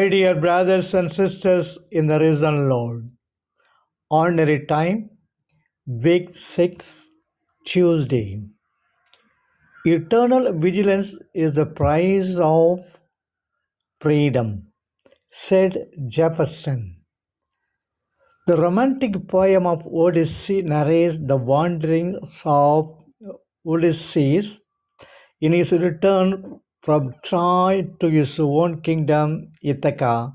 My dear brothers and sisters in the risen Lord, ordinary time, week 6, Tuesday. Eternal vigilance is the price of freedom, said Jefferson. The romantic poem of Odyssey narrates the wanderings of Ulysses in his return from Troy to his own kingdom, Ithaca.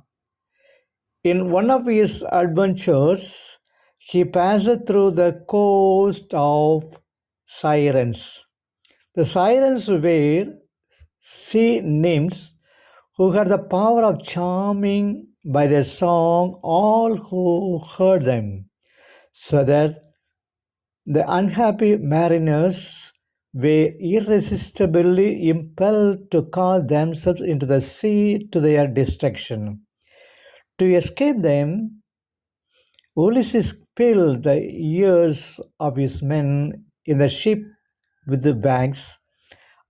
In one of his adventures, he passed through the coast of Sirens. The Sirens were sea nymphs who had the power of charming by their song all who heard them, so that the unhappy mariners were irresistibly impelled to cast themselves into the sea to their destruction. To escape them, Ulysses filled the ears of his men in the ship with the bags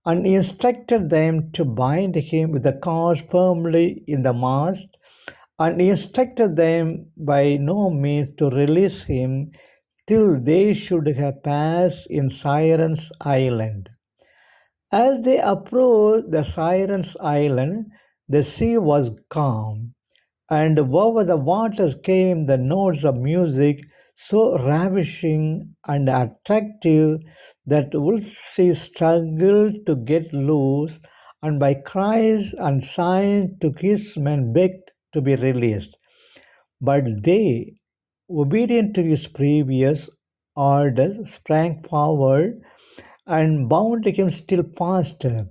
and instructed them to bind him with the cords firmly in the mast, and instructed them by no means to release him till they should have passed in Sirens' Island. As they approached the Sirens' Island, the sea was calm, and over the waters came the notes of music so ravishing and attractive that Ulysses struggled to get loose, and by cries and signs to his men begged to be released. But they, obedient to his previous orders, sprang forward and bound him still faster.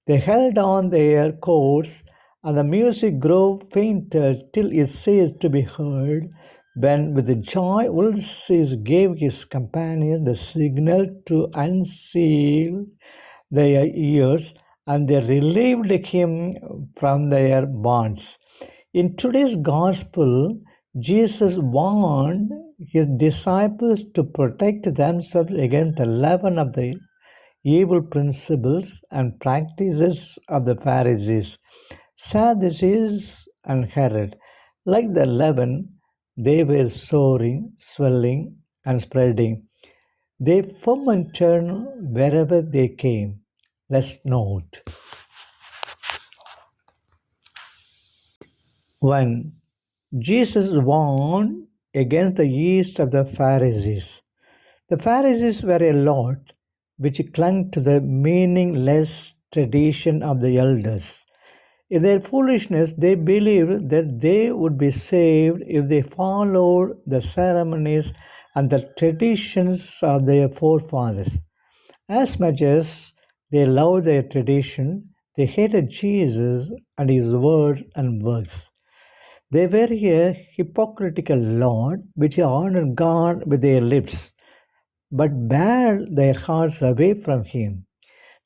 They held on their course, and the music grew fainter till it ceased to be heard, when with joy Ulysses gave his companions the signal to unseal their ears, and they relieved him from their bonds. In today's gospel, Jesus warned his disciples to protect themselves against the leaven of the evil principles and practices of the Pharisees, Sadducees, and Herod. Like the leaven, they were soaring, swelling, and spreading. They fermented wherever they came. Let's note. 1. Jesus warned against the yeast of the Pharisees. The Pharisees were a lot which clung to the meaningless tradition of the elders. In their foolishness, they believed that they would be saved if they followed the ceremonies and the traditions of their forefathers. As much as they loved their tradition, they hated Jesus and his words and works. They were a hypocritical lot which honored God with their lips, but bared their hearts away from him.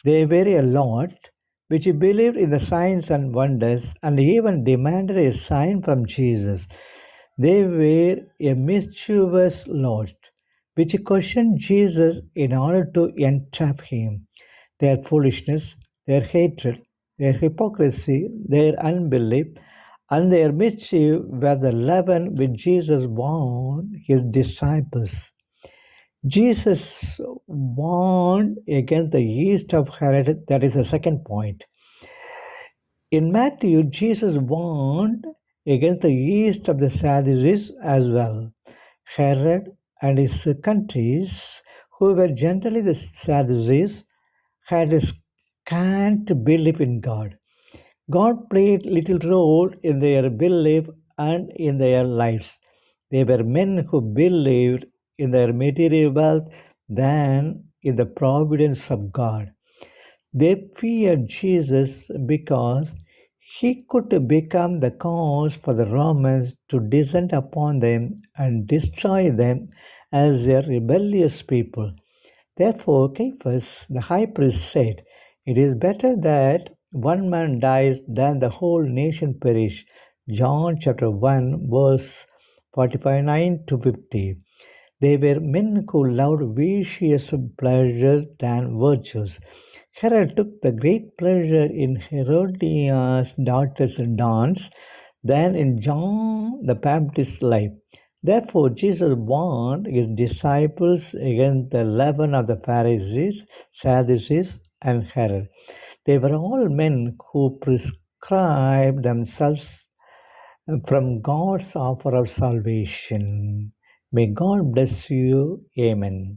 They were a lot which believed in the signs and wonders and even demanded a sign from Jesus. They were a mischievous lot which questioned Jesus in order to entrap him. Their foolishness, their hatred, their hypocrisy, their unbelief, and their mischief were the leaven which Jesus warned his disciples. Jesus warned against the yeast of Herod. That is the second point. In Matthew, Jesus warned against the yeast of the Sadducees as well. Herod and his countries, who were generally the Sadducees, had a scant belief in God. God played little role in their belief and in their lives. They were men who believed in their material wealth than in the providence of God. They feared Jesus because he could become the cause for the Romans to descend upon them and destroy them as a rebellious people. Therefore, Caiaphas, the high priest, said, "It is better that one man dies than the whole nation perish." John chapter 1, verse 45 to 50. They were men who loved vicious pleasures than virtues. Herod took the great pleasure in Herodias' daughter's dance. than in John the Baptist's life. Therefore, Jesus warned his disciples against the leaven of the Pharisees, Sadducees, and Herod. They were all men who prescribed themselves from God's offer of salvation. May God bless you. Amen.